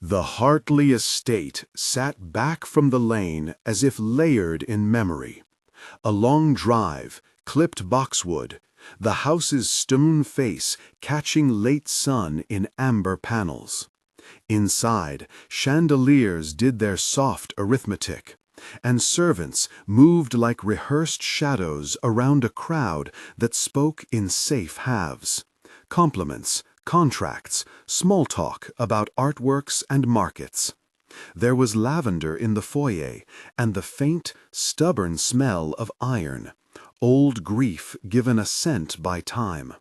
The Hartley estate sat back from the lane as if layered in memory. A long drive, clipped boxwood, the house's stone face catching late sun in amber panels. Inside, chandeliers did their soft arithmetic, and servants moved like rehearsed shadows around a crowd that spoke in safe halves. Compliments, contracts, small talk about artworks and markets. There was lavender in the foyer and the faint, stubborn smell of iron, old grief given a scent by time.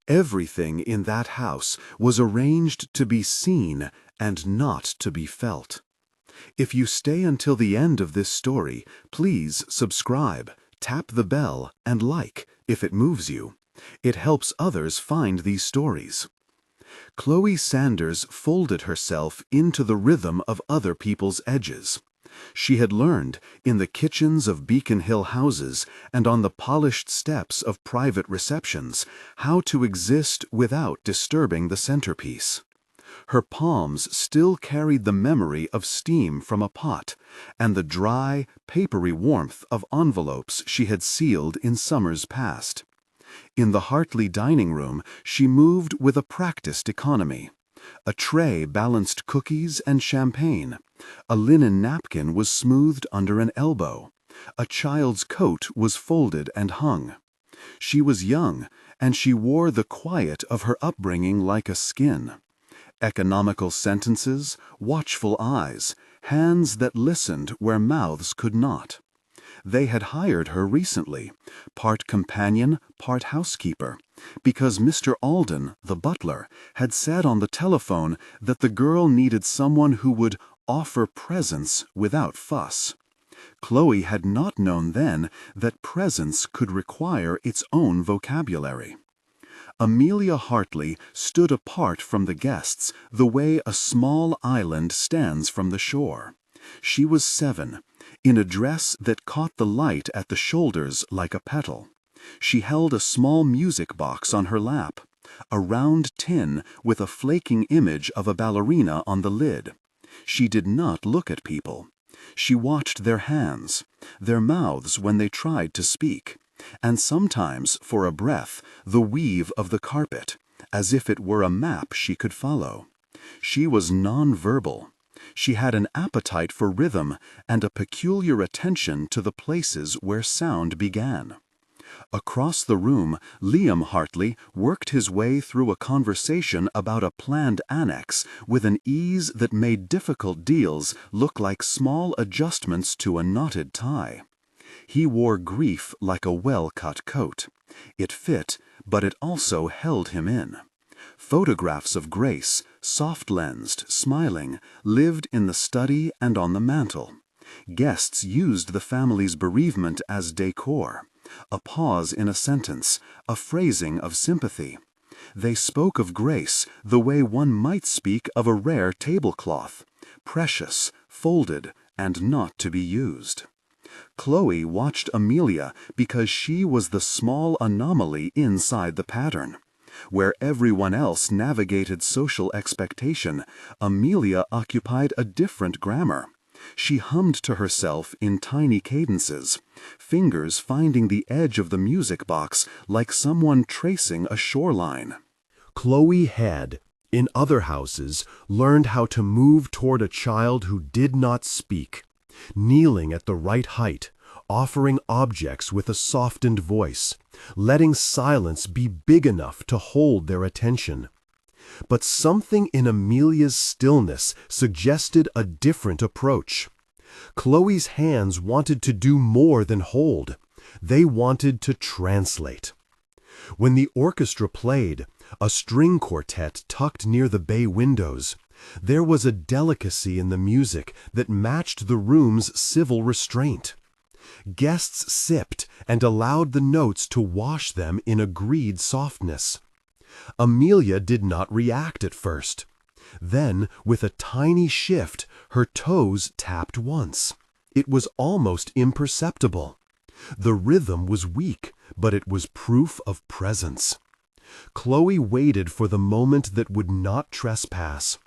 Everything in that house was arranged to be seen and not to be felt. If you stay until the end of this story, please subscribe, tap the bell, and like if it moves you. It helps others find these stories. Chloe Sanders folded herself into the rhythm of other people's edges. She had learned, in the kitchens of Beacon Hill houses and on the polished steps of private receptions, how to exist without disturbing the centerpiece. Her palms still carried the memory of steam from a pot and the dry, papery warmth of envelopes she had sealed in summers past. In the Hartley dining room, she moved with a practiced economy. A tray balanced cookies and champagne. A linen napkin was smoothed under an elbow. A child's coat was folded and hung. She was young, and she wore the quiet of her upbringing like a skin. Economical sentences, watchful eyes, hands that listened where mouths could not. They had hired her recently, part companion, part housekeeper, because Mr. Alden, the butler, had said on the telephone that the girl needed someone who would offer presence without fuss. Chloe had not known then that presence could require its own vocabulary. Amelia Hartley stood apart from the guests the way a small island stands from the shore. She was 7, in a dress that caught the light at the shoulders like a petal. She held a small music box on her lap, a round tin with a flaking image of a ballerina on the lid. She did not look at people. She watched their hands, their mouths when they tried to speak, and sometimes, for a breath, the weave of the carpet, as if it were a map she could follow. She was non-verbal. She had an appetite for rhythm and a peculiar attention to the places where sound began. Across the room, Liam Hartley worked his way through a conversation about a planned annex with an ease that made difficult deals look like small adjustments to a knotted tie. He wore grief like a well-cut coat. It fit, but it also held him in. Photographs of Grace, soft-lensed, smiling, lived in the study and on the mantel. Guests used the family's bereavement as decor, a pause in a sentence, a phrasing of sympathy. They spoke of Grace the way one might speak of a rare tablecloth, precious, folded, and not to be used. Chloe watched Amelia because she was the small anomaly inside the pattern. Where everyone else navigated social expectation, Amelia occupied a different grammar. She hummed to herself in tiny cadences, fingers finding the edge of the music box like someone tracing a shoreline. Chloe had, in other houses, learned how to move toward a child who did not speak, kneeling at the right height, offering objects with a softened voice, letting silence be big enough to hold their attention. But something in Amelia's stillness suggested a different approach. Chloe's hands wanted to do more than hold. They wanted to translate. When the orchestra played, a string quartet tucked near the bay windows, there was a delicacy in the music that matched the room's civil restraint. Guests sipped and allowed the notes to wash them in agreed softness. Amelia did not react at first. Then, with a tiny shift, her toes tapped once. It was almost imperceptible. The rhythm was weak, but it was proof of presence. Chloe waited for the moment that would not trespass.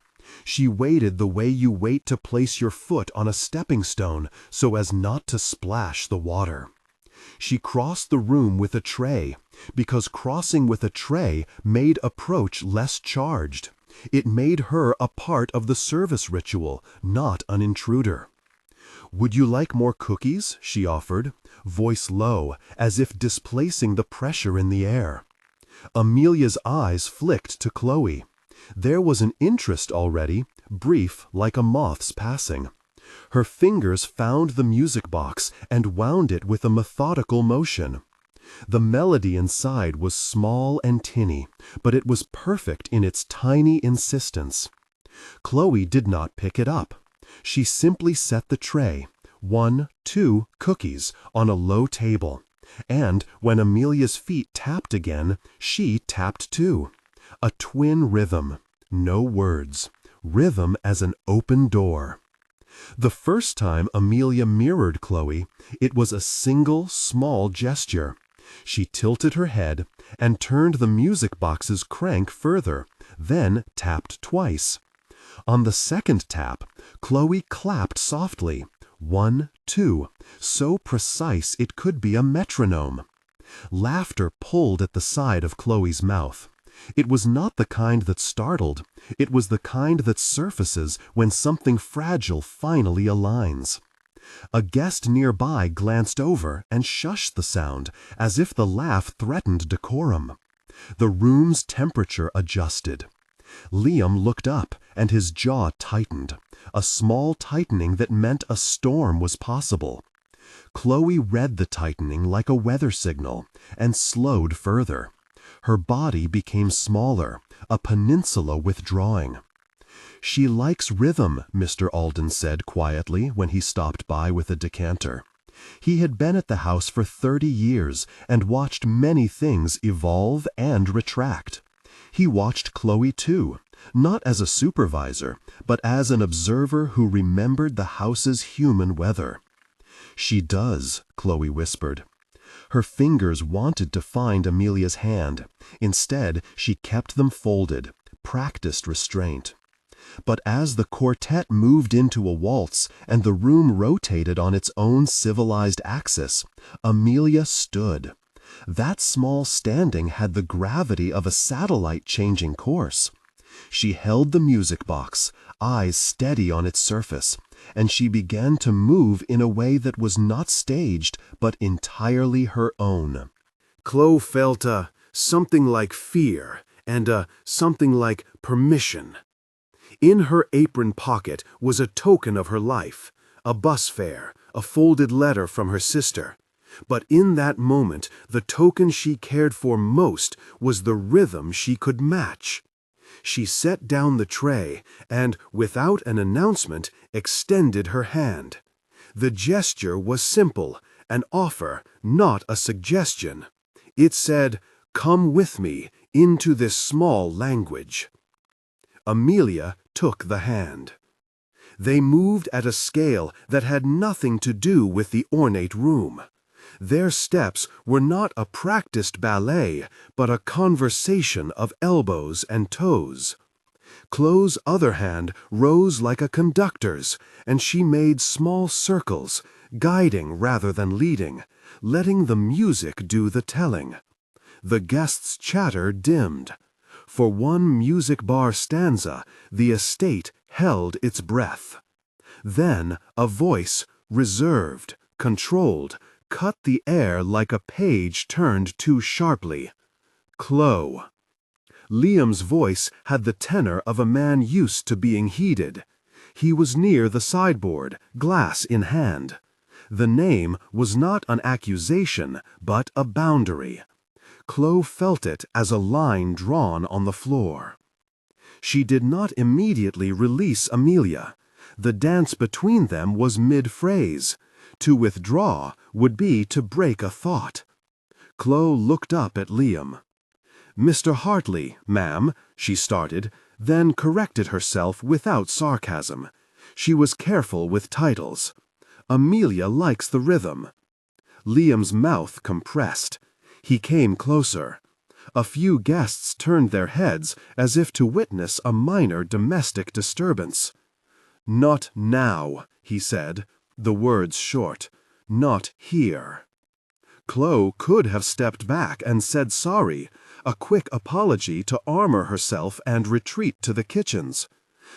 She waited the way you wait to place your foot on a stepping stone so as not to splash the water. She crossed the room with a tray, because crossing with a tray made approach less charged. It made her a part of the service ritual, not an intruder. "Would you like more cookies?" she offered, voice low, as if displacing the pressure in the air. Amelia's eyes flicked to Chloe. There was an interest already, brief like a moth's passing. Her fingers found the music box and wound it with a methodical motion. The melody inside was small and tinny, but it was perfect in its tiny insistence. Chloe did not pick it up. She simply set the tray, 1, 2 cookies, on a low table. And when Amelia's feet tapped again, she tapped too. A twin rhythm. No words. Rhythm as an open door. The first time Amelia mirrored Chloe, it was a single, small gesture. She tilted her head and turned the music box's crank further, then tapped twice. On the second tap, Chloe clapped softly. 1, 2, so precise it could be a metronome. Laughter pulled at the side of Chloe's mouth. It was not the kind that startled. It was the kind that surfaces when something fragile finally aligns. A guest nearby glanced over and shushed the sound, as if the laugh threatened decorum. The room's temperature adjusted. Liam looked up, and his jaw tightened, a small tightening that meant a storm was possible. Chloe read the tightening like a weather signal, and slowed further. Her body became smaller, a peninsula withdrawing. "She likes rhythm," Mr. Alden said quietly when he stopped by with a decanter. He had been at the house for 30 years and watched many things evolve and retract. He watched Chloe too, not as a supervisor, but as an observer who remembered the house's human weather. "She does," Chloe whispered. Her fingers wanted to find Amelia's hand. Instead, she kept them folded, practiced restraint. But as the quartet moved into a waltz and the room rotated on its own civilized axis, Amelia stood. That small standing had the gravity of a satellite changing course. She held the music box, eyes steady on its surface, and she began to move in a way that was not staged, but entirely her own. Chloe felt something like fear and something like permission. In her apron pocket was a token of her life, a bus fare, a folded letter from her sister. But in that moment, the token she cared for most was the rhythm she could match. She set down the tray and, without an announcement, extended her hand. The gesture was simple, an offer, not a suggestion. It said, "Come with me into this small language." Amelia took the hand. They moved at a scale that had nothing to do with the ornate room. Their steps were not a practiced ballet, but a conversation of elbows and toes. Chloe's other hand rose like a conductor's, and she made small circles, guiding rather than leading, letting the music do the telling. The guests' chatter dimmed. For one music bar stanza, the estate held its breath. Then a voice, reserved, controlled, cut the air like a page turned too sharply. "Chloe." Liam's voice had the tenor of a man used to being heeded. He was near the sideboard, glass in hand. The name was not an accusation, but a boundary. Chloe felt it as a line drawn on the floor. She did not immediately release Amelia. The dance between them was mid-phrase. To withdraw would be to break a thought. Chloe looked up at Liam. "Mr. Hartley, ma'am," she started, then corrected herself without sarcasm. She was careful with titles. "Amelia likes the rhythm." Liam's mouth compressed. He came closer. A few guests turned their heads as if to witness a minor domestic disturbance. "Not now," he said, the words short. "Not here." Chloe could have stepped back and said sorry, a quick apology to armor herself and retreat to the kitchens.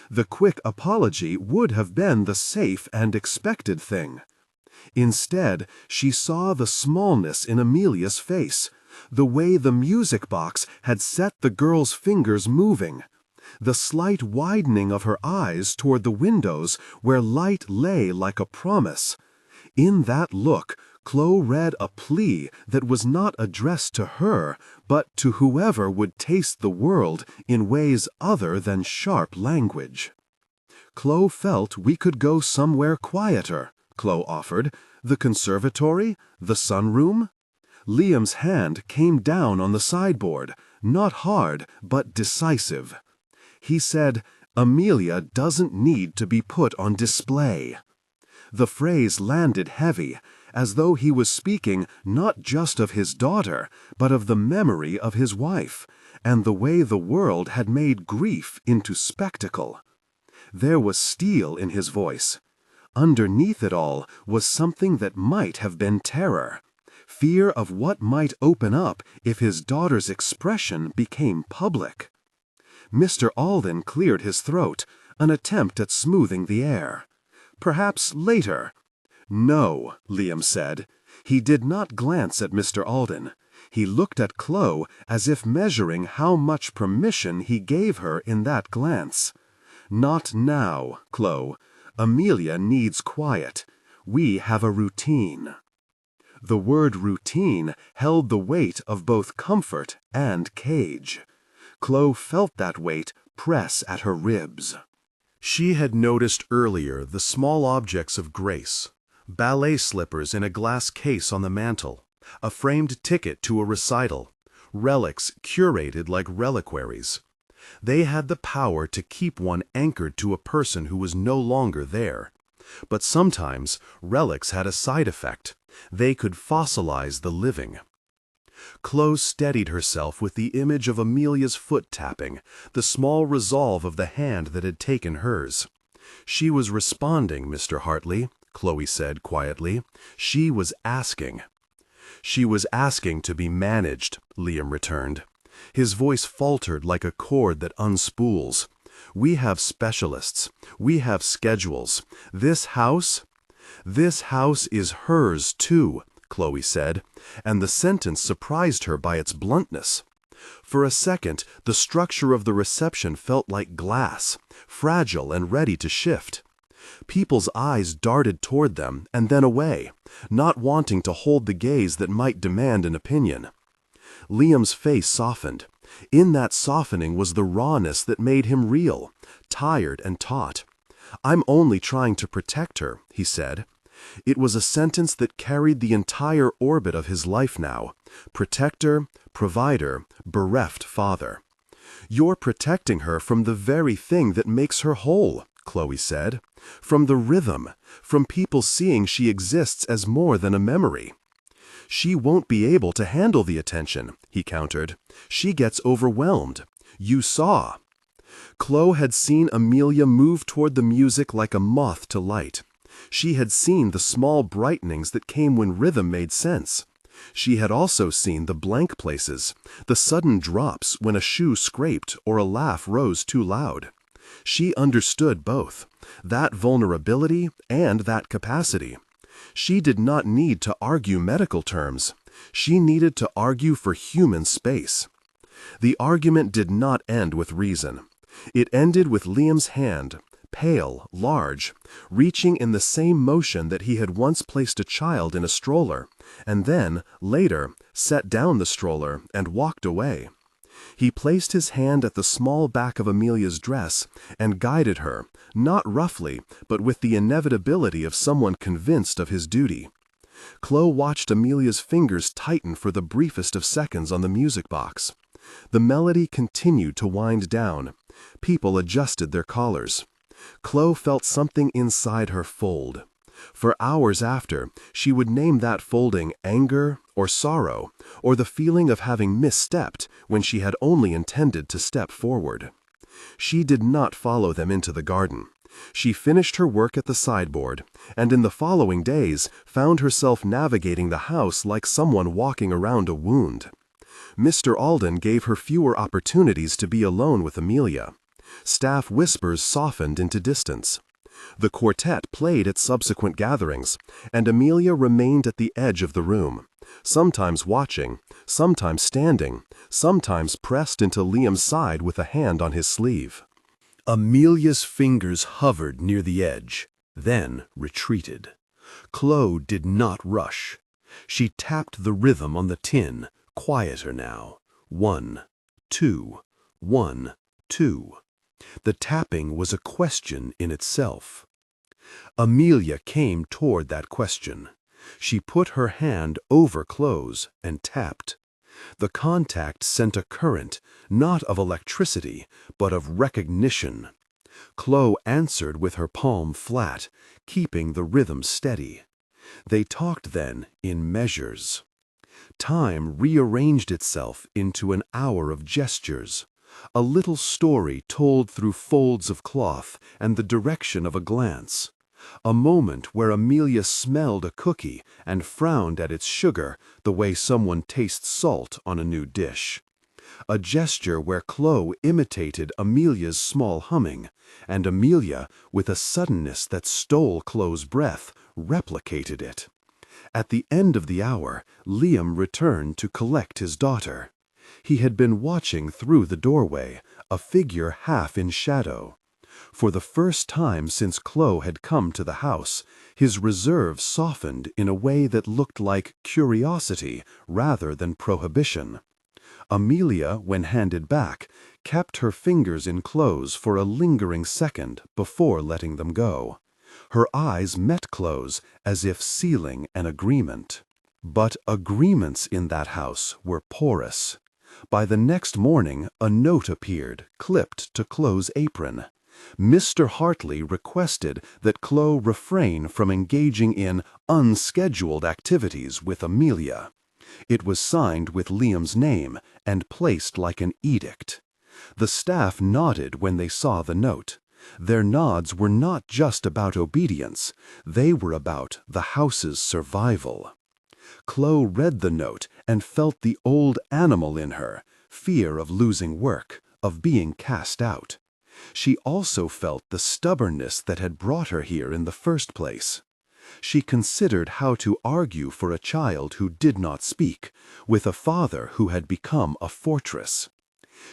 The quick apology would have been the safe and expected thing. Instead, she saw the smallness in Amelia's face, the way the music box had set the girl's fingers moving, the slight widening of her eyes toward the windows where light lay like a promise. In that look, Chloe read a plea that was not addressed to her, but to whoever would taste the world in ways other than sharp language. Chloe felt we could go somewhere quieter, Chloe offered. The conservatory? The sunroom? Liam's hand came down on the sideboard, not hard, but decisive. He said, "Amelia doesn't need to be put on display." The phrase landed heavy, as though he was speaking not just of his daughter, but of the memory of his wife, and the way the world had made grief into spectacle. There was steel in his voice. Underneath it all was something that might have been terror, fear of what might open up if his daughter's expression became public. Mr. Alden cleared his throat, an attempt at smoothing the air. "Perhaps later." "No," Liam said. He did not glance at Mr. Alden. He looked at Chloe as if measuring how much permission he gave her in that glance. "Not now, Chloe. Amelia needs quiet. We have a routine." The word routine held the weight of both comfort and cage. Chloe felt that weight press at her ribs. She had noticed earlier the small objects of grace: ballet slippers in a glass case on the mantel, a framed ticket to a recital, relics curated like reliquaries. They had the power to keep one anchored to a person who was no longer there. But sometimes relics had a side effect. They could fossilize the living. Chloe steadied herself with the image of Amelia's foot tapping, the small resolve of the hand that had taken hers. "She was responding, Mr. Hartley," Chloe said quietly. "She was asking." "She was asking to be managed," Liam returned. His voice faltered like a cord that unspools. "We have specialists. We have schedules. This house is hers too," Chloe said, and the sentence surprised her by its bluntness. For a second, the structure of the reception felt like glass, fragile and ready to shift. People's eyes darted toward them and then away, not wanting to hold the gaze that might demand an opinion. Liam's face softened. In that softening was the rawness that made him real, tired and taut. "I'm only trying to protect her," he said. It was a sentence that carried the entire orbit of his life now: protector, provider, bereft father. "You're protecting her from the very thing that makes her whole," Chloe said. "From the rhythm, from people seeing she exists as more than a memory." "She won't be able to handle the attention," he countered. "She gets overwhelmed. You saw." Chloe had seen Amelia move toward the music like a moth to light. She had seen the small brightenings that came when rhythm made sense. She had also seen the blank places, the sudden drops when a shoe scraped or a laugh rose too loud. She understood both, that vulnerability and that capacity. She did not need to argue medical terms. She needed to argue for human space. The argument did not end with reason. It ended with Liam's hand, pale, large, reaching in the same motion that he had once placed a child in a stroller, and then, later, set down the stroller and walked away. He placed his hand at the small back of Amelia's dress and guided her, not roughly, but with the inevitability of someone convinced of his duty. Chloe watched Amelia's fingers tighten for the briefest of seconds on the music box. The melody continued to wind down. People adjusted their collars. Chloe felt something inside her fold. For hours after, she would name that folding anger or sorrow, or the feeling of having misstepped when she had only intended to step forward. She did not follow them into the garden. She finished her work at the sideboard, and in the following days found herself navigating the house like someone walking around a wound. Mr. Alden gave her fewer opportunities to be alone with Amelia. Staff whispers softened into distance. The quartet played at subsequent gatherings, and Amelia remained at the edge of the room, sometimes watching, sometimes standing, sometimes pressed into Liam's side with a hand on his sleeve. Amelia's fingers hovered near the edge, then retreated. Chloe did not rush. She tapped the rhythm on the tin, quieter now. 1, 2, 1, 2. The tapping was a question in itself. Amelia came toward that question. She put her hand over Chloe's and tapped. The contact sent a current, not of electricity, but of recognition. Chloe answered with her palm flat, keeping the rhythm steady. They talked then in measures. Time rearranged itself into an hour of gestures, a little story told through folds of cloth and the direction of a glance. A moment where Amelia smelled a cookie and frowned at its sugar the way someone tastes salt on a new dish. A gesture where Chloe imitated Amelia's small humming, and Amelia, with a suddenness that stole Chloe's breath, replicated it. At the end of the hour, Liam returned to collect his daughter. He had been watching through the doorway, a figure half in shadow. For the first time since Chloe had come to the house, his reserve softened in a way that looked like curiosity rather than prohibition. Amelia, when handed back, kept her fingers in Chloe's for a lingering second before letting them go. Her eyes met Chloe's as if sealing an agreement. But agreements in that house were porous. By the next morning, a note appeared, clipped to Chloe's apron. Mr. Hartley requested that Chloe refrain from engaging in unscheduled activities with Amelia. It was signed with Liam's name and placed like an edict. The staff nodded when they saw the note. Their nods were not just about obedience, they were about the house's survival. Chloe read the note and felt the old animal in her, fear of losing work, of being cast out. She also felt the stubbornness that had brought her here in the first place. She considered how to argue for a child who did not speak, with a father who had become a fortress.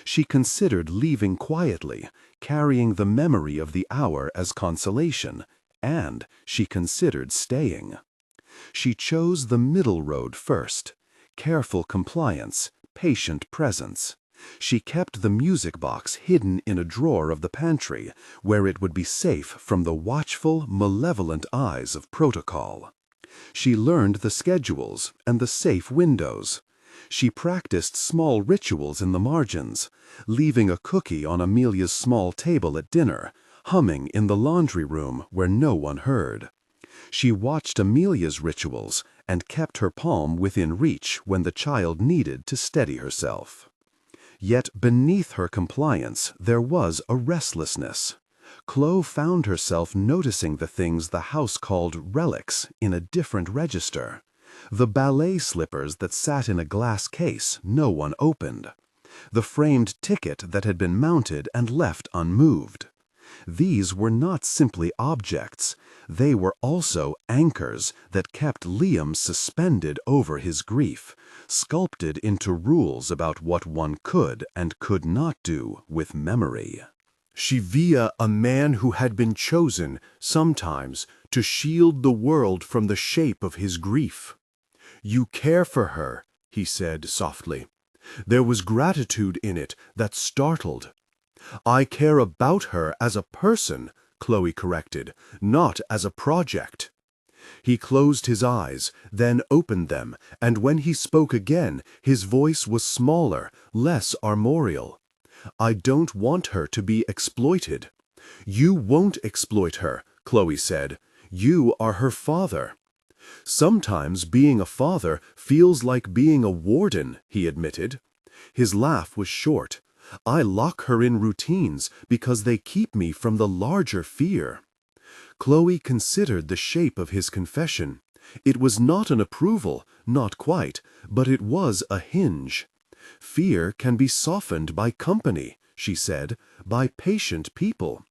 She considered leaving quietly, carrying the memory of the hour as consolation, and she considered staying. She chose the middle road first, careful compliance, patient presence. She kept the music box hidden in a drawer of the pantry, where it would be safe from the watchful, malevolent eyes of protocol. She learned the schedules and the safe windows. She practiced small rituals in the margins, leaving a cookie on Amelia's small table at dinner, humming in the laundry room where no one heard. She watched Amelia's rituals and kept her palm within reach when the child needed to steady herself. Yet beneath her compliance there was a restlessness. Chloe found herself noticing the things the house called relics in a different register. The ballet slippers that sat in a glass case no one opened. The framed ticket that had been mounted and left unmoved. These were not simply objects, they were also anchors that kept Liam suspended over his grief, sculpted into rules about what one could and could not do with memory. She via a man who had been chosen, sometimes, to shield the world from the shape of his grief. "You care for her," he said softly. There was gratitude in it that startled. "I care about her as a person," Chloe corrected, "not as a project." He closed his eyes, then opened them, and when he spoke again, his voice was smaller, less armorial. "I don't want her to be exploited." "You won't exploit her," Chloe said. You are her father." "Sometimes being a father feels like being a warden," he admitted. His laugh was short. "I lock her in routines because they keep me from the larger fear." Chloe considered the shape of his confession. It was not an approval, not quite, but it was a hinge. "Fear can be softened by company," she said, "by patient people."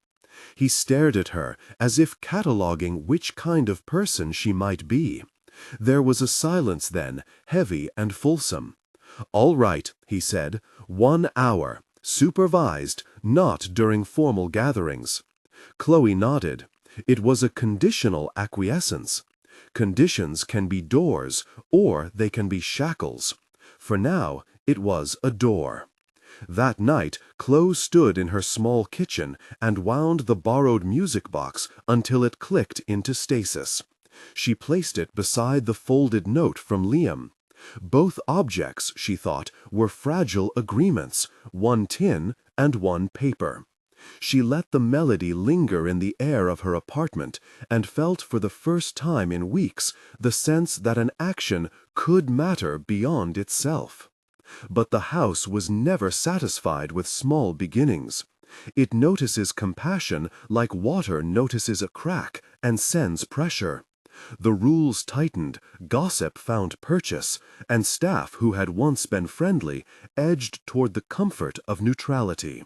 He stared at her, as if cataloguing which kind of person she might be. There was a silence then, heavy and fulsome. "All right," he said, "1 hour, supervised, not during formal gatherings." Chloe nodded. It was a conditional acquiescence. Conditions can be doors, or they can be shackles. For now, it was a door. That night, Chloe stood in her small kitchen and wound the borrowed music box until it clicked into stasis. She placed it beside the folded note from Liam. Both objects, she thought, were fragile agreements, one tin and one paper. She let the melody linger in the air of her apartment and felt for the first time in weeks the sense that an action could matter beyond itself. But the house was never satisfied with small beginnings. It notices compassion like water notices a crack and sends pressure. The rules tightened, gossip found purchase, and staff who had once been friendly edged toward the comfort of neutrality.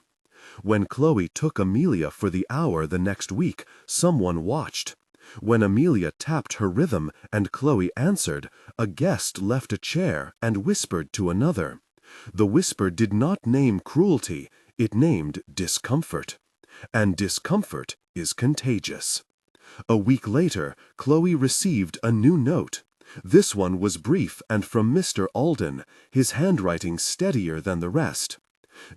When Chloe took Amelia for the hour the next week, someone watched. When Amelia tapped her rhythm and Chloe answered, a guest left a chair and whispered to another. The whisper did not name cruelty, it named discomfort. And discomfort is contagious. A week later, Chloe received a new note. This one was brief and from Mr. Alden, his handwriting steadier than the rest.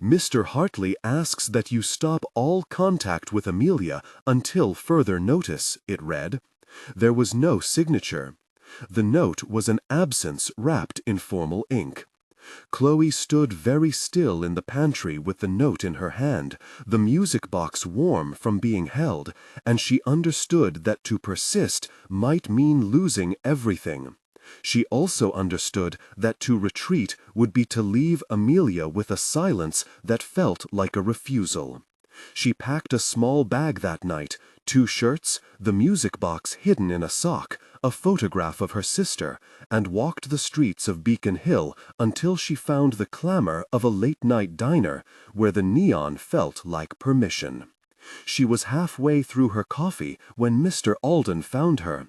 "Mr. Hartley asks that you stop all contact with Amelia until further notice," it read. There was no signature. The note was an absence wrapped in formal ink. Chloe stood very still in the pantry with the note in her hand, the music box warm from being held, and she understood that to persist might mean losing everything. She also understood that to retreat would be to leave Amelia with a silence that felt like a refusal. She packed a small bag that night, 2 shirts, the music box hidden in a sock, a photograph of her sister, and walked the streets of Beacon Hill until she found the clamor of a late-night diner where the neon felt like permission. She was halfway through her coffee when Mr. Alden found her.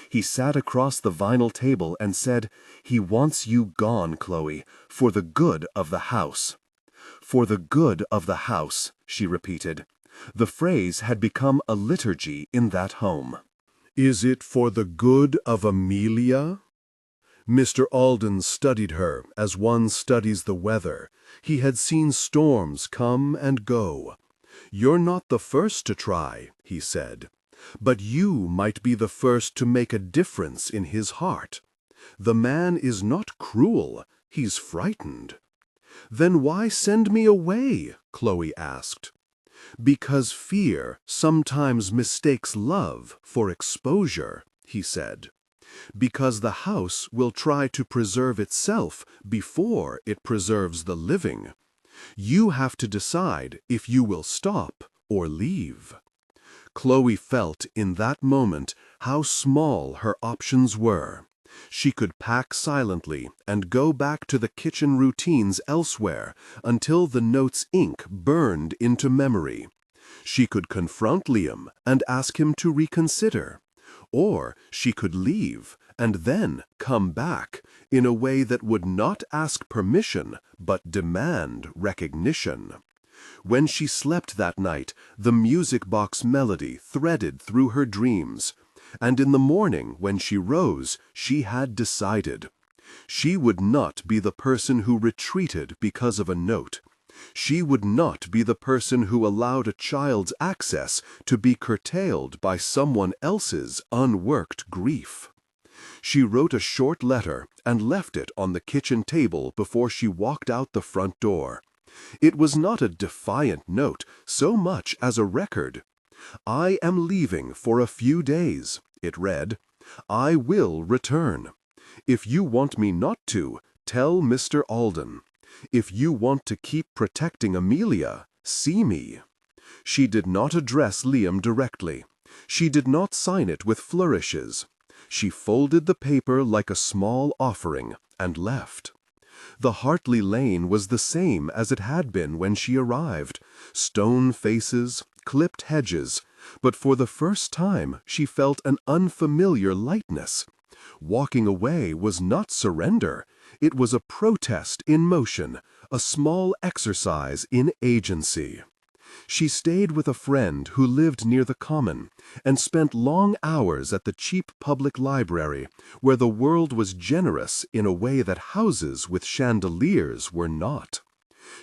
He sat across the vinyl table and said, "He wants you gone, Chloe, for the good of the house." "For the good of the house," she repeated. The phrase had become a liturgy in that home. "Is it for the good of Amelia?" Mr. Alden studied her as one studies the weather. He had seen storms come and go. "You're not the first to try," he said. "But you might be the first to make a difference in his heart. The man is not cruel, he's frightened." "Then why send me away?" Chloe asked. "Because fear sometimes mistakes love for exposure," he said. "Because the house will try to preserve itself before it preserves the living. You have to decide if you will stop or leave." Chloe felt in that moment how small her options were. She could pack silently and go back to the kitchen routines elsewhere until the note's ink burned into memory. She could confront Liam and ask him to reconsider. Or she could leave and then come back in a way that would not ask permission but demand recognition. When she slept that night, the music box melody threaded through her dreams. And in the morning, when she rose, she had decided. She would not be the person who retreated because of a note. She would not be the person who allowed a child's access to be curtailed by someone else's unworked grief. She wrote a short letter and left it on the kitchen table before she walked out the front door. It was not a defiant note so much as a record. "I am leaving for a few days," It read, "I will return. If you want me not to, tell Mr. Alden. If you want to keep protecting Amelia, see me." She did not address Liam directly. She did not sign it with flourishes. She folded the paper like a small offering and left. The Hartley Lane was the same as it had been when she arrived. Stone faces, clipped hedges, but for the first time she felt an unfamiliar lightness. Walking away was not surrender. It was a protest in motion, a small exercise in agency. She stayed with a friend who lived near the Common and spent long hours at the cheap public library, where the world was generous in a way that houses with chandeliers were not.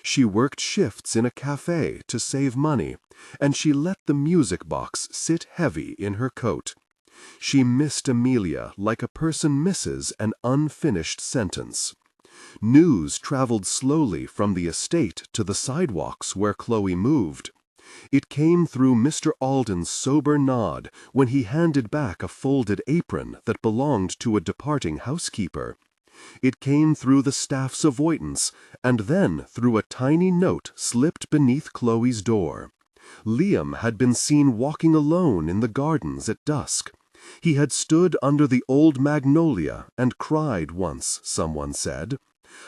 She worked shifts in a cafe to save money, and she let the music box sit heavy in her coat. She missed Amelia like a person misses an unfinished sentence. News traveled slowly from the estate to the sidewalks where Chloe moved. It came through Mr. Alden's sober nod when he handed back a folded apron that belonged to a departing housekeeper. It came through the staff's avoidance, and then through a tiny note slipped beneath Chloe's door. Liam had been seen walking alone in the gardens at dusk. He had stood under the old magnolia and cried once, someone said.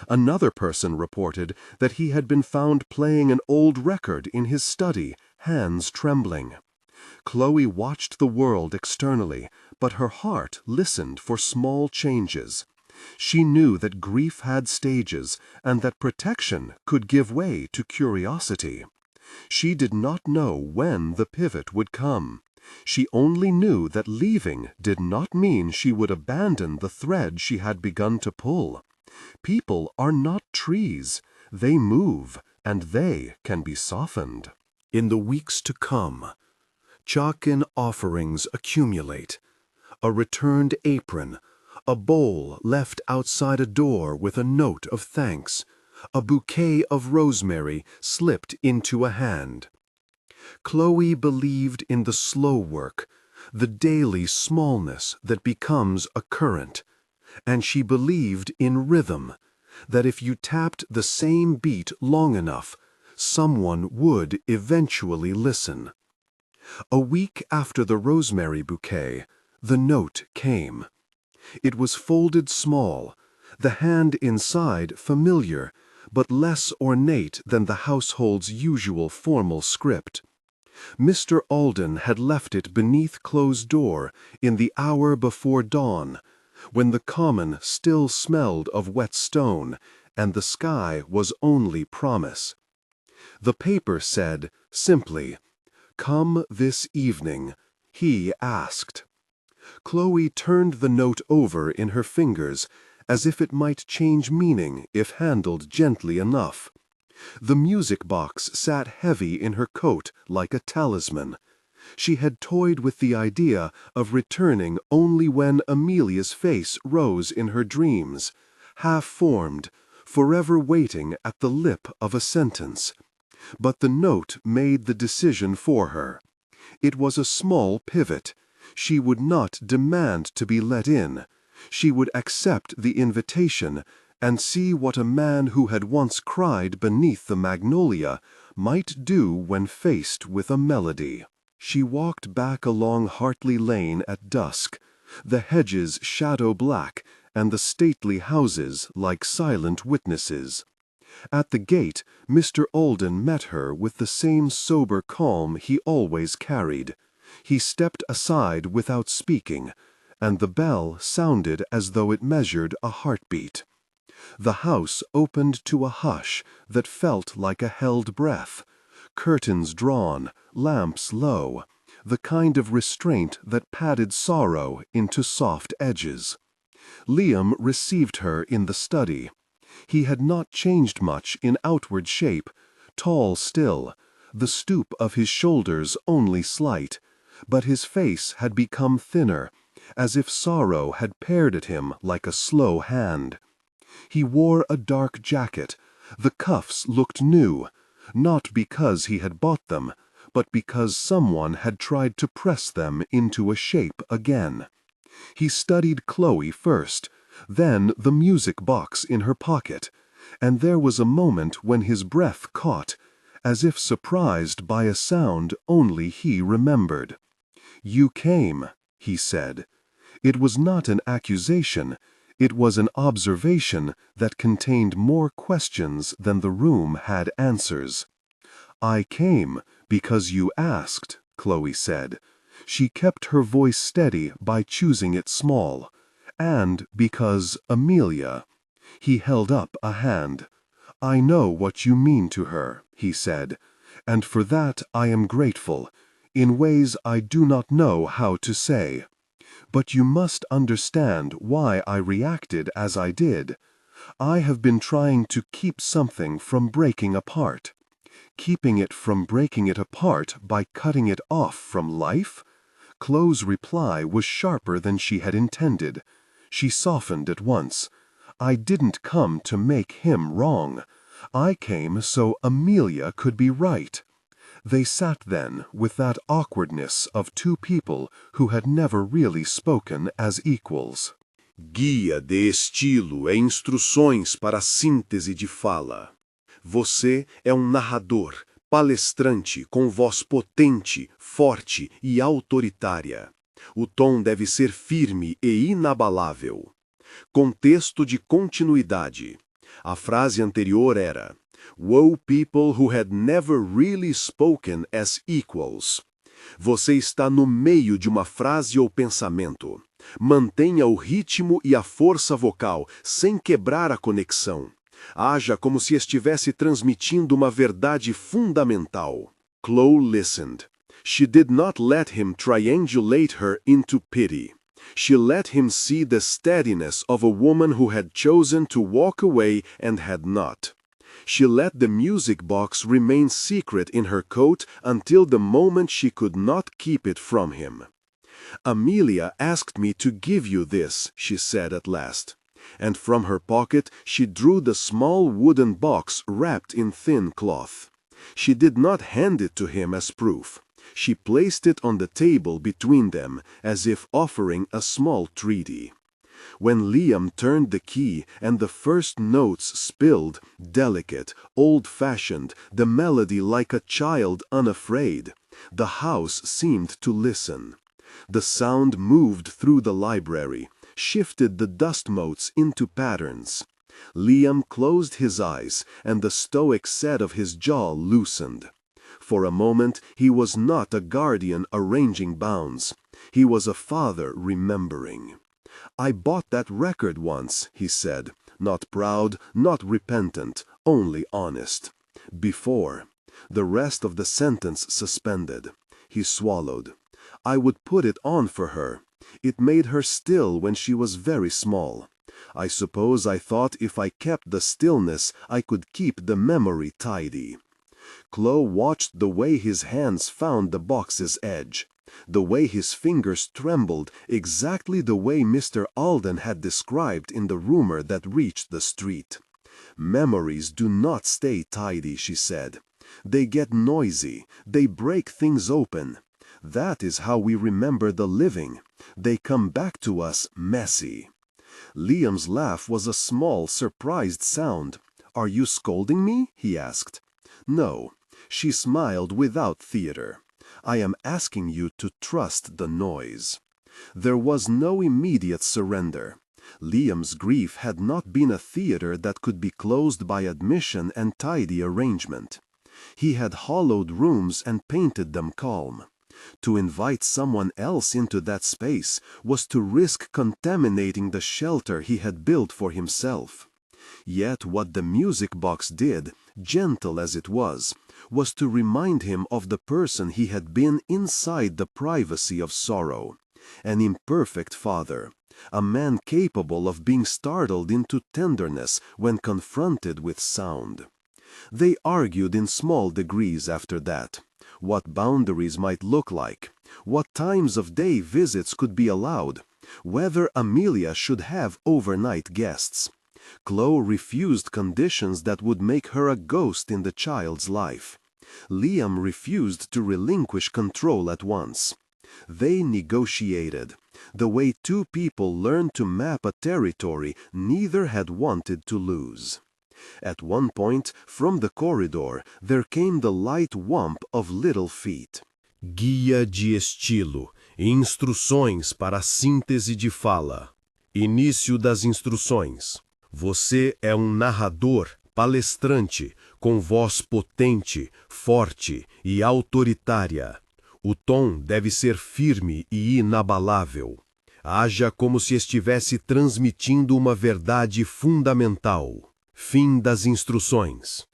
Another person reported that he had been found playing an old record in his study, hands trembling. Chloe watched the world externally, but her heart listened for small changes. She knew that grief had stages and that protection could give way to curiosity. She did not know when the pivot would come. She only knew that leaving did not mean she would abandon the thread she had begun to pull. People are not trees. They move, and they can be softened. In the weeks to come, Jachin offerings accumulate. A returned apron, a bowl left outside a door with a note of thanks, a bouquet of rosemary slipped into a hand. Chloe believed in the slow work, the daily smallness that becomes a current, and she believed in rhythm, that if you tapped the same beat long enough, someone would eventually listen. A week after the rosemary bouquet, the note came. It was folded small, the hand inside familiar, but less ornate than the household's usual formal script. Mr. Alden had left it beneath closed door in the hour before dawn, when the common still smelled of wet stone, and the sky was only promise. The paper said, simply, "Come this evening," he asked. Chloe turned the note over in her fingers, as if it might change meaning if handled gently enough. The music box sat heavy in her coat like a talisman. She had toyed with the idea of returning only when Amelia's face rose in her dreams, half-formed, forever waiting at the lip of a sentence. But the note made the decision for her. It was a small pivot. She would not demand to be let in. She would accept the invitation and see what a man who had once cried beneath the magnolia might do when faced with a melody. She walked back along Hartley Lane at dusk, the hedges shadow black and the stately houses like silent witnesses. At the gate, Mr. Alden met her with the same sober calm he always carried. He stepped aside without speaking, and the bell sounded as though it measured a heartbeat. The house opened to a hush that felt like a held breath, curtains drawn, lamps low, the kind of restraint that padded sorrow into soft edges. Liam received her in the study. He had not changed much in outward shape, tall still, the stoop of his shoulders only slight, but his face had become thinner, as if sorrow had pared at him like a slow hand. He wore a dark jacket. The cuffs looked new, not because he had bought them, but because someone had tried to press them into a shape again. He studied Chloe first, then the music box in her pocket, and there was a moment when his breath caught, as if surprised by a sound only he remembered. "You came," he said. It was not an accusation, it was an observation that contained more questions than the room had answers. "I came because you asked," Chloe said. She kept her voice steady by choosing it small. "And because Amelia." He held up a hand. "I know what you mean to her," he said, "and for that I am grateful, in ways I do not know how to say. But you must understand why I reacted as I did. I have been trying to keep something from breaking apart. Keeping it from breaking it apart by cutting it off from life?" Chloe's reply was sharper than she had intended. She softened at once. "I didn't come to make him wrong. I came so Amelia could be right." They sat then with that awkwardness of two people who had never really spoken as equals. Guia de estilo e instruções para a síntese de fala. Você é narrador, palestrante com voz potente, forte e autoritária. O tom deve ser firme e inabalável. Contexto de continuidade. A frase anterior era: "Woe people who had never really spoken as equals." Você está no meio de uma frase ou pensamento. Mantenha o ritmo e a força vocal, sem quebrar a conexão. Haja como se estivesse transmitindo uma verdade fundamental. Chloe listened. She did not let him triangulate her into pity. She let him see the steadiness of a woman who had chosen to walk away and had not. She let the music box remain secret in her coat until the moment she could not keep it from him. "Amelia asked me to give you this," she said at last. And from her pocket she drew the small wooden box wrapped in thin cloth. She did not hand it to him as proof. She placed it on the table between them, as if offering a small treaty. When Liam turned the key and the first notes spilled, delicate, old-fashioned, the melody like a child unafraid, the house seemed to listen. The sound moved through the library, shifted the dust motes into patterns. Liam closed his eyes, and the stoic set of his jaw loosened. For a moment he was not a guardian arranging bounds. He was a father remembering. "I bought that record once," he said, not proud, not repentant, only honest. "Before." The rest of the sentence suspended. He swallowed. "I would put it on for her. It made her still when she was very small. I suppose I thought if I kept the stillness I could keep the memory tidy." Chloe watched the way his hands found the box's edge, the way his fingers trembled, exactly the way Mr. Alden had described in the rumor that reached the street. "Memories do not stay tidy," she said. "They get noisy, they break things open. That is how we remember the living. They come back to us messy." Liam's laugh was a small, surprised sound. "Are you scolding me?" he asked. "No." She smiled without theater. "I am asking you to trust the noise." There was no immediate surrender. Liam's grief had not been a theater that could be closed by admission and tidy arrangement. He had hollowed rooms and painted them calm. To invite someone else into that space was to risk contaminating the shelter he had built for himself. Yet what the music box did, gentle as it was to remind him of the person he had been inside the privacy of sorrow. An imperfect father, a man capable of being startled into tenderness when confronted with sound. They argued in small degrees after that. What boundaries might look like, what times of day visits could be allowed, whether Amelia should have overnight guests. Chloe refused conditions that would make her a ghost in the child's life. Liam refused to relinquish control at once. They negotiated. The way two people learn to map a territory neither had wanted to lose. At one point, from the corridor, there came the light whomp of little feet. Guia de estilo. Instruções para a síntese de fala. Início das instruções. Você é um narrador, palestrante, com voz potente, forte e autoritária. O tom deve ser firme e inabalável. Haja como se estivesse transmitindo uma verdade fundamental. Fim das instruções.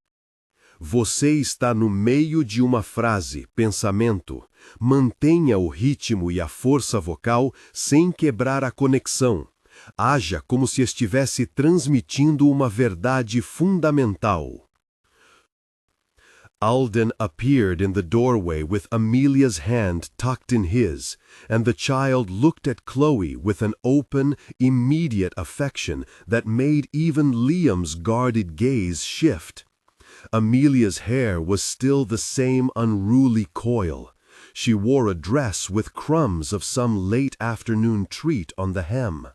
Você está no meio de uma frase, pensamento. Mantenha o ritmo e a força vocal sem quebrar a conexão. Haja como se estivesse transmitindo uma verdade fundamental. Alden appeared in the doorway with Amelia's hand tucked in his, and the child looked at Chloe with an open, immediate affection that made even Liam's guarded gaze shift. Amelia's hair was still the same unruly coil. She wore a dress with crumbs of some late afternoon treat on the hem.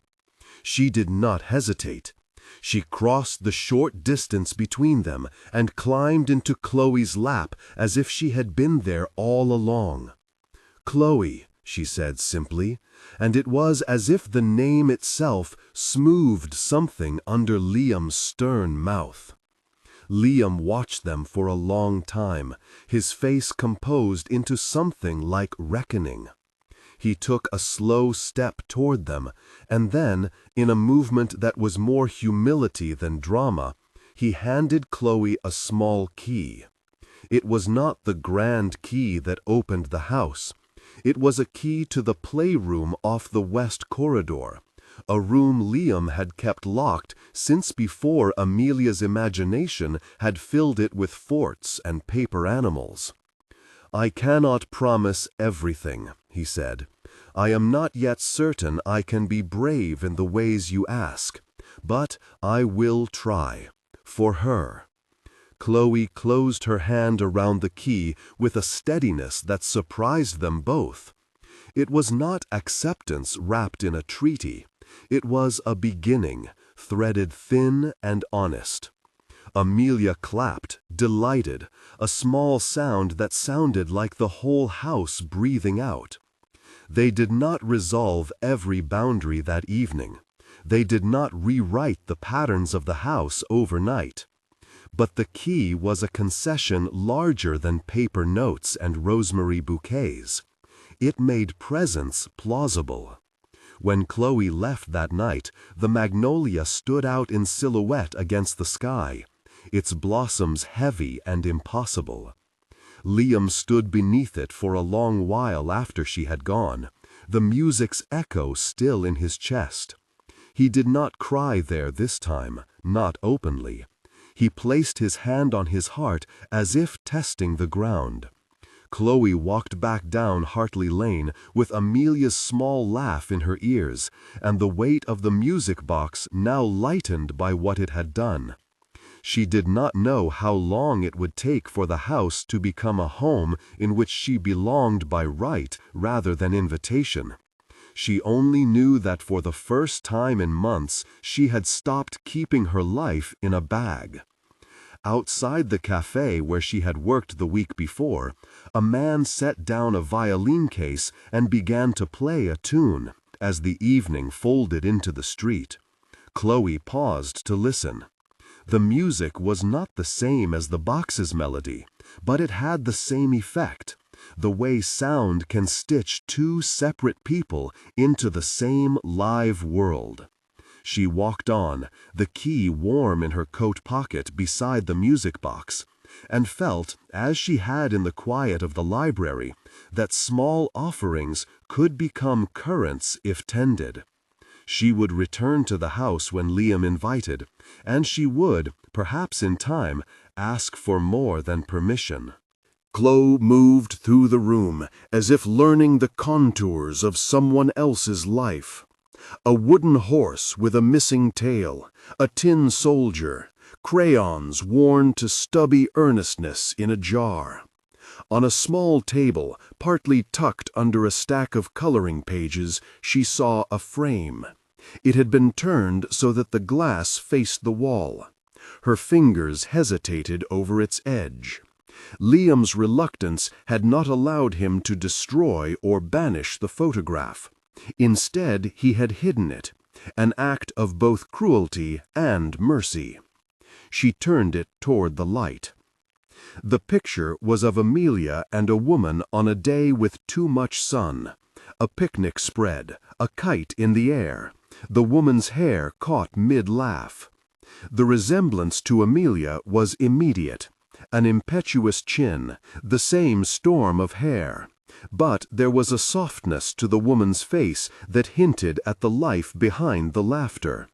She did not hesitate. She crossed the short distance between them and climbed into Chloe's lap as if she had been there all along. "Chloe," she said simply, and it was as if the name itself smoothed something under Liam's stern mouth. Liam watched them for a long time, his face composed into something like reckoning. He took a slow step toward them, and then, in a movement that was more humility than drama, he handed Chloe a small key. It was not the grand key that opened the house. It was a key to the playroom off the west corridor, a room Liam had kept locked since before Amelia's imagination had filled it with forts and paper animals. "I cannot promise everything," he said. "I am not yet certain I can be brave in the ways you ask, but I will try. For her." Chloe closed her hand around the key with a steadiness that surprised them both. It was not acceptance wrapped in a treaty. It was a beginning, threaded thin and honest. Amelia clapped, delighted, a small sound that sounded like the whole house breathing out. They did not resolve every boundary that evening. They did not rewrite the patterns of the house overnight. But the key was a concession larger than paper notes and rosemary bouquets. It made presence plausible. When Chloe left that night, the magnolia stood out in silhouette against the sky, its blossoms heavy and impossible. Liam stood beneath it for a long while after she had gone, the music's echo still in his chest. He did not cry there this time, not openly. He placed his hand on his heart as if testing the ground. Chloe walked back down Hartley Lane with Amelia's small laugh in her ears, and the weight of the music box now lightened by what it had done. She did not know how long it would take for the house to become a home in which she belonged by right rather than invitation. She only knew that for the first time in months she had stopped keeping her life in a bag. Outside the cafe where she had worked the week before, a man set down a violin case and began to play a tune as the evening folded into the street. Chloe paused to listen. The music was not the same as the box's melody, but it had the same effect, the way sound can stitch two separate people into the same live world. She walked on, the key warm in her coat pocket beside the music box, and felt, as she had in the quiet of the library, that small offerings could become currents if tended. She would return to the house when Liam invited, and she would, perhaps in time, ask for more than permission. Chloe moved through the room as if learning the contours of someone else's life. A wooden horse with a missing tail, a tin soldier, crayons worn to stubby earnestness in a jar. On a small table, partly tucked under a stack of coloring pages, she saw a frame. It had been turned so that the glass faced the wall. Her fingers hesitated over its edge. Liam's reluctance had not allowed him to destroy or banish the photograph. Instead, he had hidden it, an act of both cruelty and mercy. She turned it toward the light. The picture was of Amelia and a woman on a day with too much sun. A picnic spread, a kite in the air, the woman's hair caught mid-laugh. The resemblance to Amelia was immediate. An impetuous chin, the same storm of hair. But there was a softness to the woman's face that hinted at the life behind the laughter.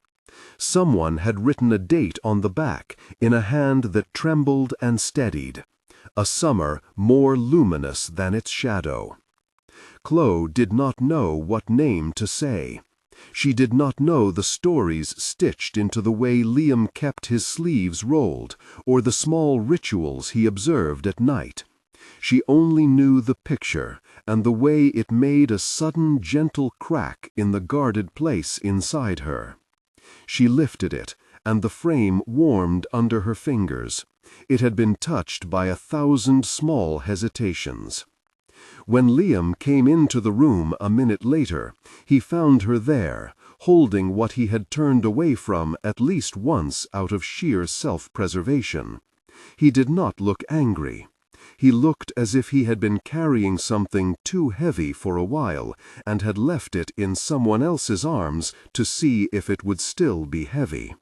Someone had written a date on the back in a hand that trembled and steadied. A summer more luminous than its shadow. Chloe did not know what name to say. She did not know the stories stitched into the way Liam kept his sleeves rolled, or the small rituals he observed at night. She only knew the picture, and the way it made a sudden gentle crack in the guarded place inside her. She lifted it, and the frame warmed under her fingers. It had been touched by 1,000 small hesitations. When Liam came into the room a minute later, he found her there, holding what he had turned away from at least once out of sheer self-preservation. He did not look angry. He looked as if he had been carrying something too heavy for a while and had left it in someone else's arms to see if it would still be heavy.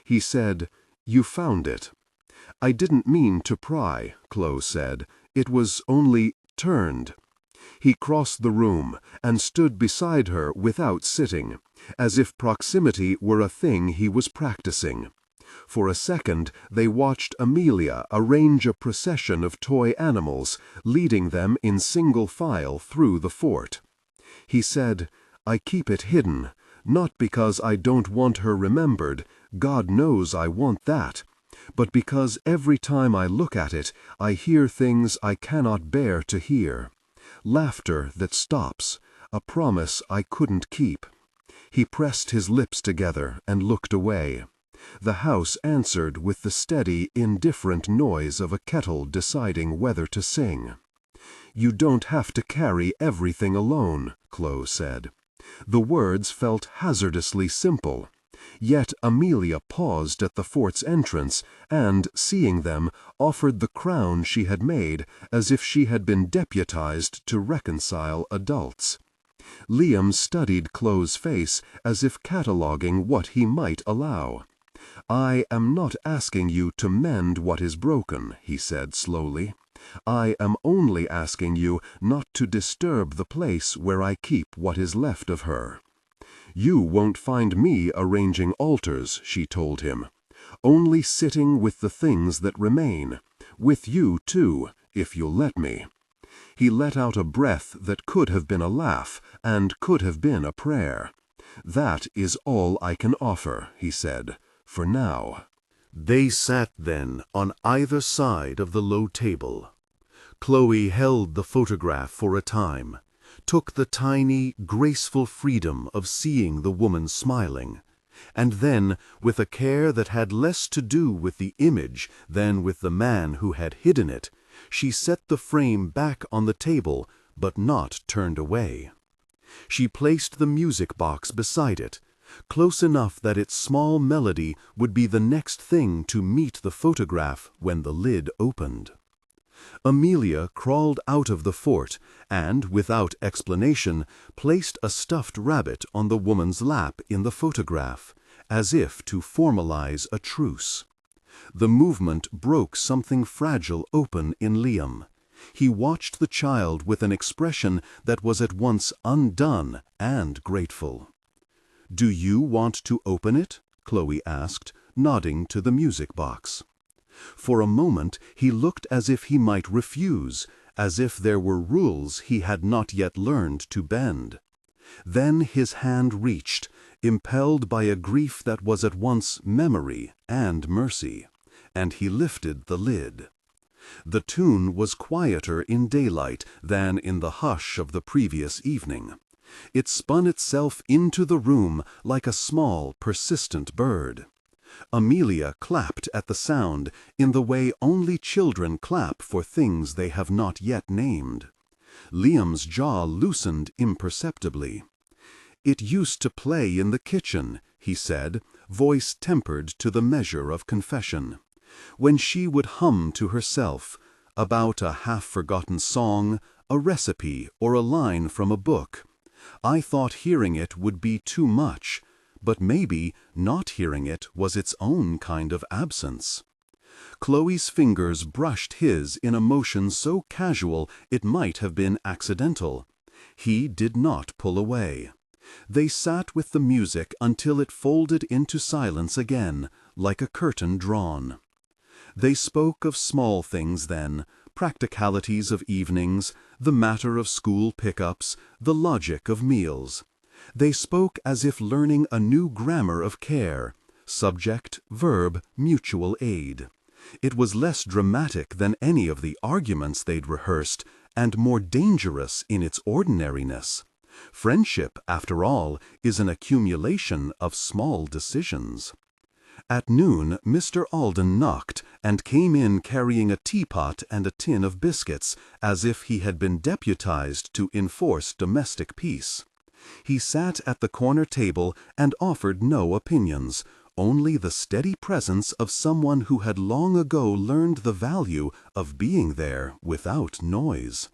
He said, "You found it." "I didn't mean to pry," Chloe said. "It was only turned." He crossed the room and stood beside her without sitting, as if proximity were a thing he was practicing. For a second they watched Amelia arrange a procession of toy animals, leading them in single file through the fort. He said, "I keep it hidden, not because I don't want her remembered, God knows I want that, but because every time I look at it, I hear things I cannot bear to hear. Laughter that stops, a promise I couldn't keep." He pressed his lips together and looked away. The house answered with the steady, indifferent noise of a kettle deciding whether to sing. "You don't have to carry everything alone," Chloe said. The words felt hazardously simple. Yet Amelia paused at the fort's entrance and, seeing them, offered the crown she had made as if she had been deputized to reconcile adults. Liam studied Chloe's face as if cataloguing what he might allow. "I am not asking you to mend what is broken," he said slowly. "I am only asking you not to disturb the place where I keep what is left of her." "You won't find me arranging altars," she told him. "Only sitting with the things that remain. With you, too, if you'll let me." He let out a breath that could have been a laugh and could have been a prayer. "That is all I can offer," he said, "for now." They sat then on either side of the low table. Chloe held the photograph for a time, took the tiny, graceful freedom of seeing the woman smiling, and then, with a care that had less to do with the image than with the man who had hidden it, she set the frame back on the table, but not turned away. She placed the music box beside it, close enough that its small melody would be the next thing to meet the photograph when the lid opened. Amelia crawled out of the fort and, without explanation, placed a stuffed rabbit on the woman's lap in the photograph, as if to formalize a truce. The movement broke something fragile open in Liam. He watched the child with an expression that was at once undone and grateful. "Do you want to open it?" Chloe asked, nodding to the music box. For a moment he looked as if he might refuse, as if there were rules he had not yet learned to bend. Then his hand reached, impelled by a grief that was at once memory and mercy, and he lifted the lid. The tune was quieter in daylight than in the hush of the previous evening. It spun itself into the room like a small, persistent bird. Amelia clapped at the sound in the way only children clap for things they have not yet named. Liam's jaw loosened imperceptibly. "It used to play in the kitchen," he said, voice tempered to the measure of confession, "when she would hum to herself, about a half-forgotten song, a recipe, or a line from a book. I thought hearing it would be too much, but maybe not hearing it was its own kind of absence." Chloe's fingers brushed his in a motion so casual it might have been accidental. He did not pull away. They sat with the music until it folded into silence again, like a curtain drawn. They spoke of small things then, practicalities of evenings, the matter of school pickups, the logic of meals. They spoke as if learning a new grammar of care, subject, verb, mutual aid. It was less dramatic than any of the arguments they'd rehearsed, and more dangerous in its ordinariness. Friendship, after all, is an accumulation of small decisions. At noon, Mr. Alden knocked and came in carrying a teapot and a tin of biscuits, as if he had been deputized to enforce domestic peace. He sat at the corner table and offered no opinions, only the steady presence of someone who had long ago learned the value of being there without noise.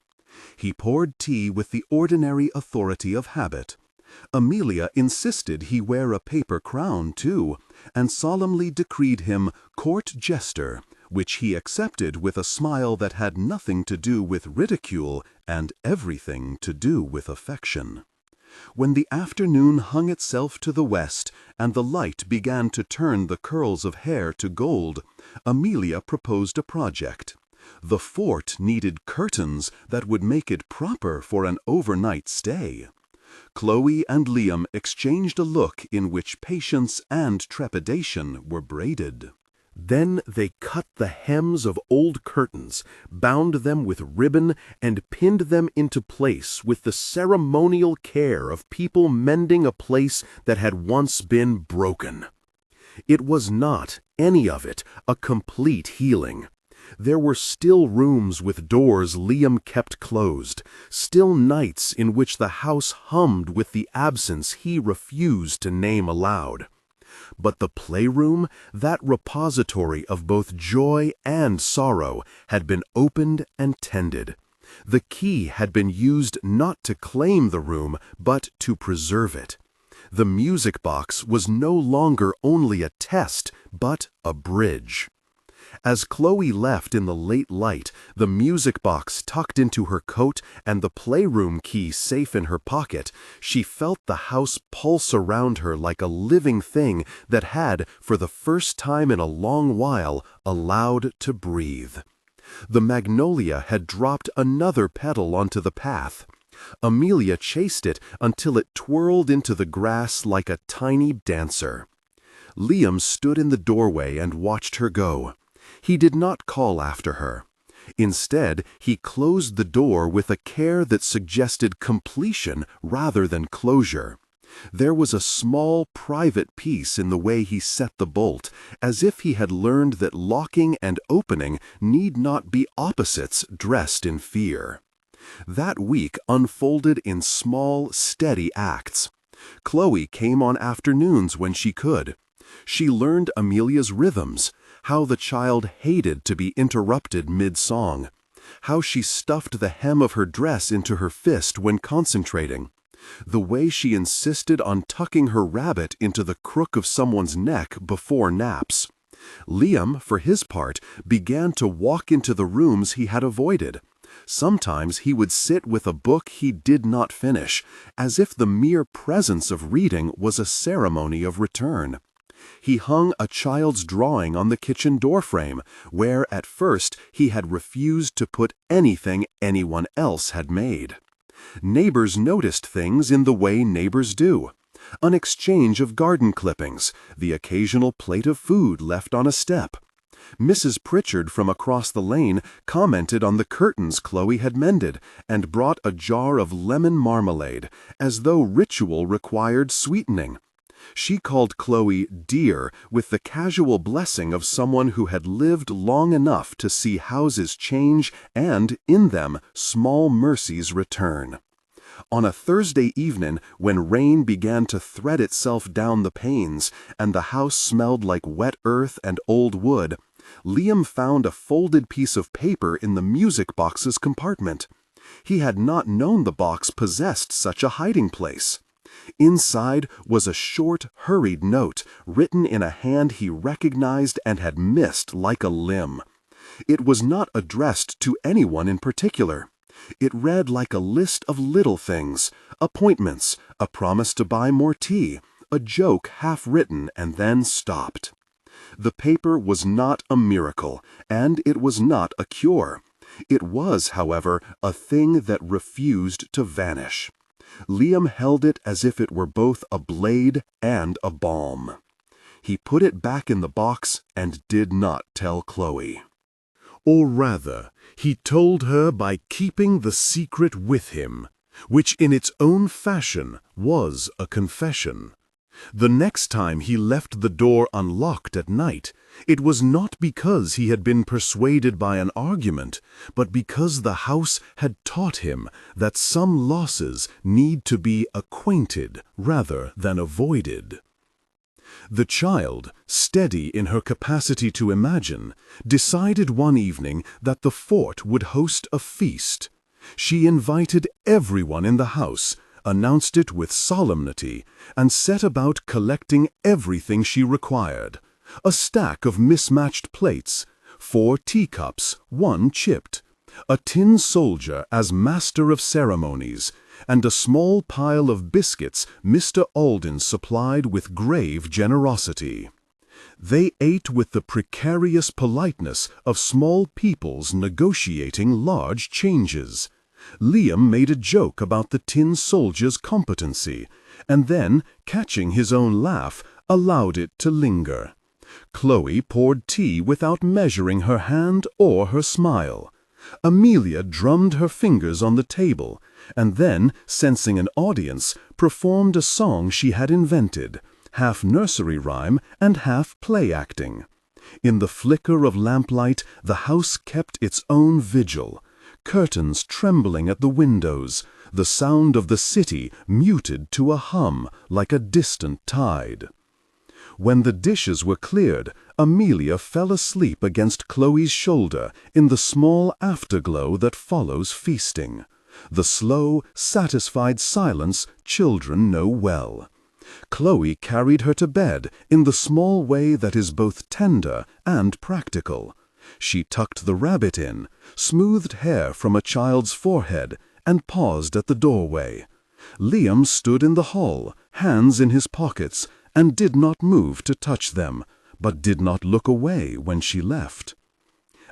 He poured tea with the ordinary authority of habit. Amelia insisted he wear a paper crown, too, and solemnly decreed him court jester, which he accepted with a smile that had nothing to do with ridicule and everything to do with affection. When the afternoon hung itself to the west and the light began to turn the curls of hair to gold, Amelia proposed a project. The fort needed curtains that would make it proper for an overnight stay. Chloe and Liam exchanged a look in which patience and trepidation were braided. Then they cut the hems of old curtains, bound them with ribbon, and pinned them into place with the ceremonial care of people mending a place that had once been broken. It was not, any of it, a complete healing. There were still rooms with doors Liam kept closed, still nights in which the house hummed with the absence he refused to name aloud. But the playroom, that repository of both joy and sorrow, had been opened and tended. The key had been used not to claim the room, but to preserve it. The music box was no longer only a test, but a bridge. As Chloe left in the late light, the music box tucked into her coat and the playroom key safe in her pocket, she felt the house pulse around her like a living thing that had, for the first time in a long while, allowed to breathe. The magnolia had dropped another petal onto the path. Amelia chased it until it twirled into the grass like a tiny dancer. Liam stood in the doorway and watched her go. He did not call after her. Instead, he closed the door with a care that suggested completion rather than closure. There was a small, private peace in the way he set the bolt, as if he had learned that locking and opening need not be opposites dressed in fear. That week unfolded in small, steady acts. Chloe came on afternoons when she could. She learned Amelia's rhythms, how the child hated to be interrupted mid-song, how she stuffed the hem of her dress into her fist when concentrating, the way she insisted on tucking her rabbit into the crook of someone's neck before naps. Liam, for his part, began to walk into the rooms he had avoided. Sometimes he would sit with a book he did not finish, as if the mere presence of reading was a ceremony of return. He hung a child's drawing on the kitchen doorframe, where at first he had refused to put anything anyone else had made. Neighbors noticed things in the way neighbors do. An exchange of garden clippings, the occasional plate of food left on a step. Mrs. Pritchard from across the lane commented on the curtains Chloe had mended and brought a jar of lemon marmalade, as though ritual required sweetening. She called Chloe dear with the casual blessing of someone who had lived long enough to see houses change and, in them, small mercies return. On a Thursday evening, when rain began to thread itself down the panes and the house smelled like wet earth and old wood, Liam found a folded piece of paper in the music box's compartment. He had not known the box possessed such a hiding place. Inside was a short, hurried note written in a hand he recognized and had missed like a limb. It was not addressed to anyone in particular. It read like a list of little things: appointments, a promise to buy more tea, a joke half written and then stopped. The paper was not a miracle, and it was not a cure. It was, however, a thing that refused to vanish. Liam held it as if it were both a blade and a balm. He put it back in the box and did not tell Chloe. Or rather, he told her by keeping the secret with him, which in its own fashion was a confession. The next time he left the door unlocked at night, it was not because he had been persuaded by an argument, but because the house had taught him that some losses need to be acquainted rather than avoided. The child, steady in her capacity to imagine, decided one evening that the fort would host a feast. She invited everyone in the house, announced it with solemnity, and set about collecting everything she required: a stack of mismatched plates, 4 teacups, 1 chipped, a tin soldier as master of ceremonies, and a small pile of biscuits Mr. Alden supplied with grave generosity. They ate with the precarious politeness of small peoples negotiating large changes. Liam made a joke about the tin soldier's competency, and then, catching his own laugh, allowed it to linger. Chloe poured tea without measuring her hand or her smile. Amelia drummed her fingers on the table, and then, sensing an audience, performed a song she had invented, half nursery rhyme and half play acting. In the flicker of lamplight, the house kept its own vigil, curtains trembling at the windows, the sound of the city muted to a hum like a distant tide. When the dishes were cleared, Amelia fell asleep against Chloe's shoulder in the small afterglow that follows feasting, the slow, satisfied silence children know well. Chloe carried her to bed in the small way that is both tender and practical. She tucked the rabbit in, smoothed hair from a child's forehead, and paused at the doorway. Liam stood in the hall, hands in his pockets, and did not move to touch them, but did not look away when she left.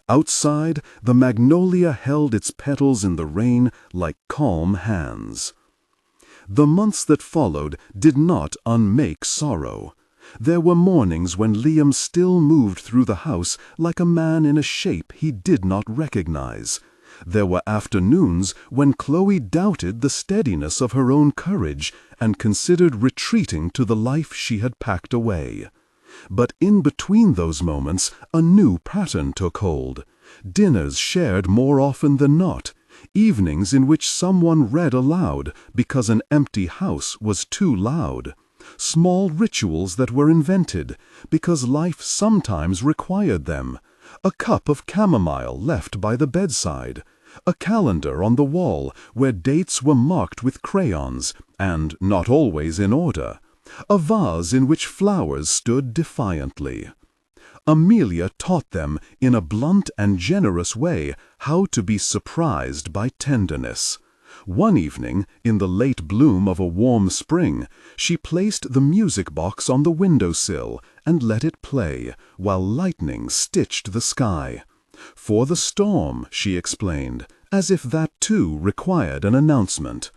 Outside, the magnolia held its petals in the rain like calm hands. The months that followed did not unmake sorrow. There were mornings when Liam still moved through the house like a man in a shape he did not recognize. There were afternoons when Chloe doubted the steadiness of her own courage and considered retreating to the life she had packed away. But in between those moments a new pattern took hold. Dinners shared more often than not, evenings in which someone read aloud because an empty house was too loud, small rituals that were invented because life sometimes required them, a cup of chamomile left by the bedside, a calendar on the wall where dates were marked with crayons, and not always in order, a vase in which flowers stood defiantly. Amelia taught them, in a blunt and generous way, how to be surprised by tenderness. One evening, in the late bloom of a warm spring, she placed the music box on the window-sill and let it play, while lightning stitched the sky. For the storm, she explained, as if that too required an announcement.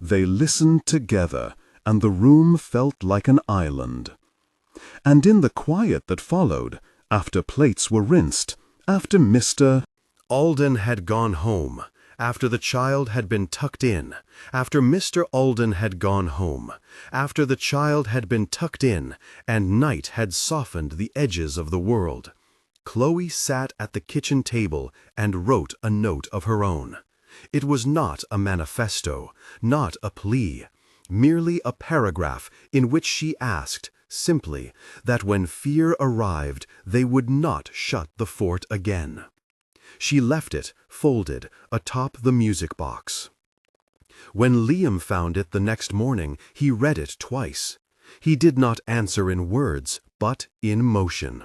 They listened together, and the room felt like an island. And in the quiet that followed, after plates were rinsed, after Mr. Alden had gone home, after the child had been tucked in, after Mr. Alden had gone home, after the child had been tucked in, and night had softened the edges of the world, Chloe sat at the kitchen table and wrote a note of her own. It was not a manifesto, not a plea, merely a paragraph in which she asked, simply, that when fear arrived, they would not shut the fort again. She left it, folded, atop the music box. When Liam found it the next morning, he read it twice. He did not answer in words, but in motion.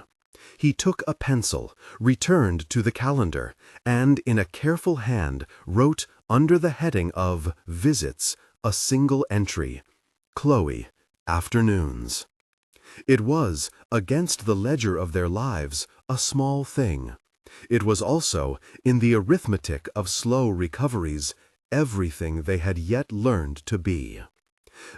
He took a pencil, returned to the calendar, and in a careful hand wrote under the heading of Visits a single entry, Chloe, afternoons. It was, against the ledger of their lives, a small thing. It was also, in the arithmetic of slow recoveries, everything they had yet learned to be.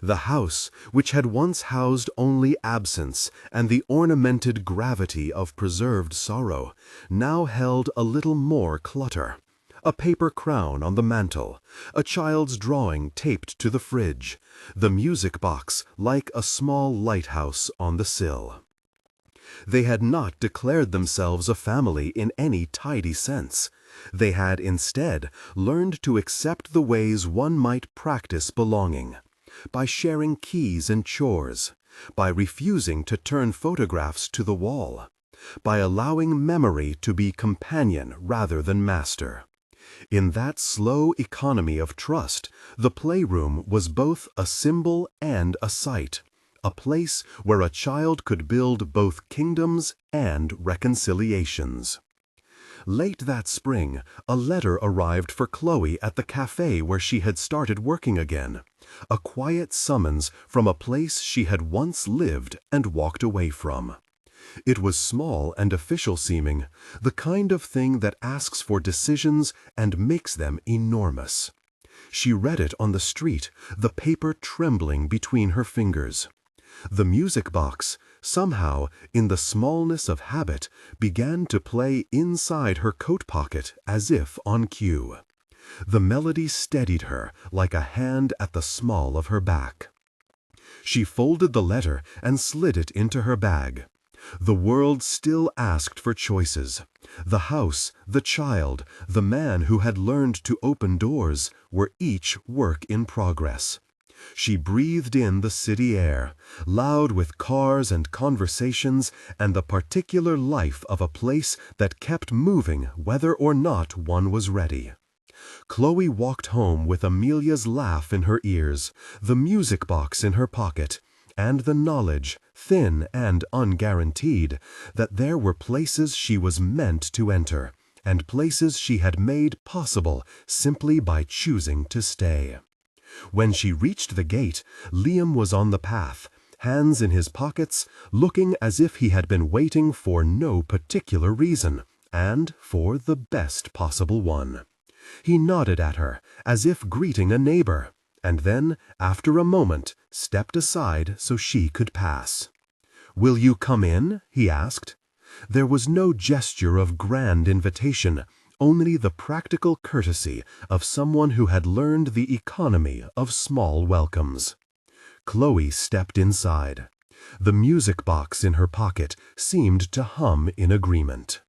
The house, which had once housed only absence and the ornamented gravity of preserved sorrow, now held a little more clutter. A paper crown on the mantel, a child's drawing taped to the fridge, the music box like a small lighthouse on the sill. They had not declared themselves a family in any tidy sense. They had instead learned to accept the ways one might practice belonging, by sharing keys and chores, by refusing to turn photographs to the wall, by allowing memory to be companion rather than master. In that slow economy of trust, the playroom was both a symbol and a site, a place where a child could build both kingdoms and reconciliations. Late that spring, a letter arrived for Chloe at the cafe where she had started working again, a quiet summons from a place she had once lived and walked away from. It was small and official-seeming, the kind of thing that asks for decisions and makes them enormous. She read it on the street, the paper trembling between her fingers. The music box, somehow, in the smallness of habit, began to play inside her coat pocket as if on cue. The melody steadied her like a hand at the small of her back. She folded the letter and slid it into her bag. The world still asked for choices. The house, the child, the man who had learned to open doors were each work in progress. She breathed in the city air, loud with cars and conversations and the particular life of a place that kept moving whether or not one was ready. Chloe walked home with Amelia's laugh in her ears, the music box in her pocket, and the knowledge, thin and unguaranteed, that there were places she was meant to enter, and places she had made possible simply by choosing to stay. When she reached the gate, Liam was on the path, hands in his pockets, looking as if he had been waiting for no particular reason, and for the best possible one. He nodded at her, as if greeting a neighbor, and then, after a moment, stepped aside so she could pass. "Will you come in?" he asked. There was no gesture of grand invitation, only the practical courtesy of someone who had learned the economy of small welcomes. Chloe stepped inside. The music box in her pocket seemed to hum in agreement.